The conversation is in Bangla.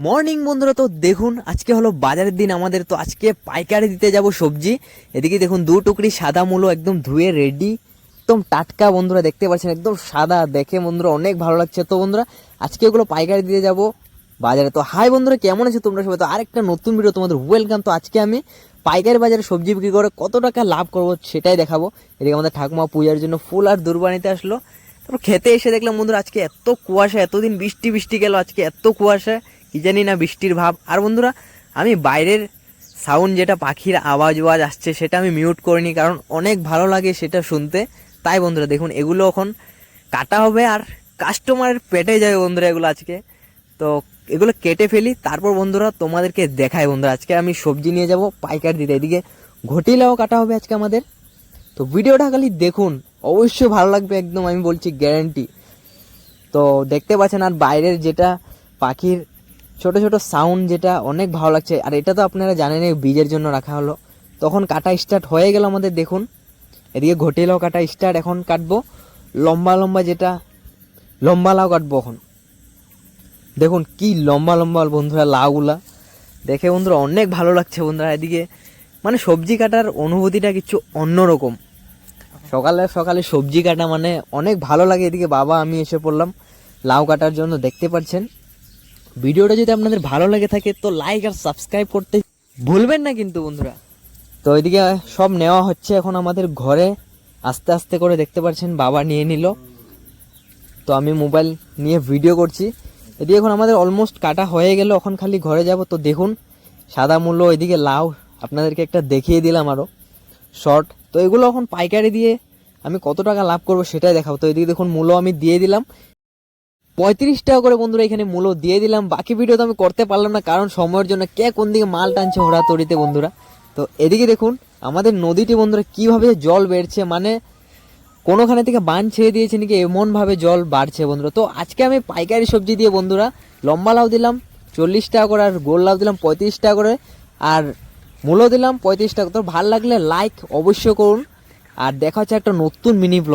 মর্নিং বন্ধুরা, তো দেখুন আজকে হলো বাজারের দিন আমাদের। তো আজকে পাইকারি দিতে যাব সবজি। এদিকে দেখুন দু টুকরি সাদা মূলো একদম ধুয়ে রেডি, একদম টাটকা বন্ধুরা, দেখতে পাচ্ছেন একদম সাদা, দেখে বন্ধুরা অনেক ভালো লাগছে। তো বন্ধুরা আজকে ওগুলো পাইকারি দিতে যাব বাজারে। তো হাই বন্ধুরা, কেমন আছে তোমরা সবাই? তো আরেকটা নতুন ভিডিও তোমাদের ওয়েলকাম। তো আজকে আমি পাইকারি বাজারে সবজি বিক্রি করে কত টাকা লাভ করব সেটাই দেখাবো। এদিকে আমাদের ঠাকুমা পূজার জন্য ফুল আর দূর্বা নিতে আসলো। তারপর খেতে এসে দেখলাম বন্ধুরা আজকে এত কুয়াশা, এতদিন বৃষ্টি বৃষ্টি গেল, আজকে এত কুয়াশা, কি জানি না বৃষ্টির ভাব। আর বন্ধুরা আমি বাইরের সাউন্ড, যেটা পাখির আওয়াজ আসছে, সেটা আমি মিউট করিনি, কারণ অনেক ভালো লাগে সেটা শুনতে। তাই বন্ধুরা দেখুন এগুলো এখন কাটা হবে আর কাস্টমারের পেটে যাবে বন্ধুরা এগুলো আজকে। তো এগুলো কেটে ফেলি, তারপর বন্ধুরা তোমাদেরকে দেখাই। বন্ধুরা আজকে আমি সবজি নিয়ে যাব পাইকারি দিতে। এদিকে ঘটিলাও কাটা হবে আজকে আমাদের। তো ভিডিওটা খালি দেখুন, অবশ্যই ভালো লাগবে একদম, আমি বলছি গ্যারান্টি। তো দেখতে পাচ্ছেন, আর বাইরের যেটা পাখির ছোট ছোট সাউন্ড, যেটা অনেক ভালো লাগছে। আর এটা তো আপনারা জানেন বীজের জন্য রাখা হলো। তখন কাটা স্টার্ট হয়ে গেল আমাদের। দেখুন এদিকে ঘটিলাও কাটা স্টার্ট। এখন কাটবো লম্বা লম্বা, যেটা লম্বা লাউ কাটবো এখন। দেখুন কি লম্বা লম্বা বন্ধুরা লাউগুলা, দেখে বন্ধুরা অনেক ভালো লাগছে বন্ধুরা। এদিকে মানে সবজি কাটার অনুভূতিটা কিছু অন্যরকম। সকালে সকালে সবজি কাটা মানে অনেক ভালো লাগে। এদিকে বাবা আমি এসে পড়লাম লাউ কাটার জন্য। দেখতে পাচ্ছেন ভিডিওটা যদি আপনাদের ভালো লাগে থাকে তো লাইক আর সাবস্ক্রাইব করতে ভুলবেন না কিন্তু বন্ধুরা। তো এদিকে সব নেওয়া হচ্ছে এখন আমাদের ঘরে, আস্তে আস্তে করে। দেখতে পাচ্ছেন বাবা নিয়ে নিল, তো আমি মোবাইল নিয়ে ভিডিও করছি। এদিকে এখন আমাদের অলমোস্ট কাটা হয়ে গেল, এখন খালি ঘরে যাব। তো দেখুন সাদা মূলো, এদিকে লাউ আপনাদেরকে একটা দেখিয়ে দিলাম আরও শর্ট। তো এগুলো এখন পাইকারি দিয়ে আমি কত টাকা লাভ করবো সেটাই দেখাবো। তো এদিকে দেখুন মূলো আমি দিয়ে দিলাম 35 টাকা করে বন্ধুরা, এখানে মূলো দিয়ে দিলাম। বাকি ভিডিও তো আমি করতে পারলাম না, কারণ সময়ের জন্য কে কোন দিকে মাল টানছে হোড়াতড়িতে বন্ধুরা। তো এদিকে দেখুন আমাদের নদীটি বন্ধুরা কিভাবে জল বেড়ছে, মানে কোনোখানে থেকে বান ছেড়ে দিয়েছে নাকি, এমনভাবে জল বাড়ছে বন্ধুরা। তো আজকে আমি পাইকারি সবজি দিয়ে বন্ধুরা লম্বা লাউ দিলাম 40 টাকা করে, আর গোল লাউ দিলাম 35 টাকা করে, আর মূলো দিলাম 35 টাকা। তো ভালো লাগলে লাইক অবশ্যই করুন, আর দেখা হচ্ছে একটা নতুন মিনি ব্লগ।